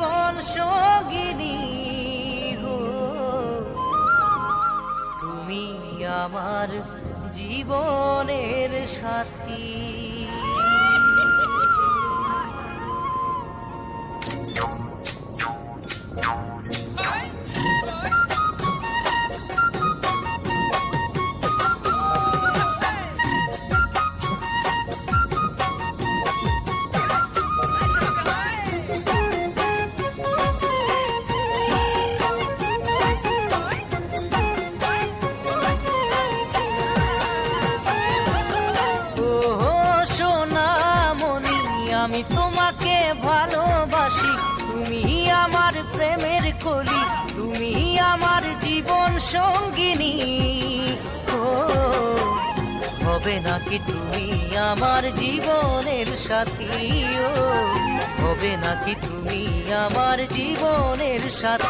জীবন সঙ্গিনী গো, তুমি আমার জীবনের সাথী। আমি তোমাকে ভালোবাসি, তুমি আমার প্রেমের কলি, তুমি আমার জীবন সঙ্গিনী। ও হবে নাকি তুমি আমার জীবনের সাথী? ও হবে নাকি তুমি আমার জীবনের সাথী?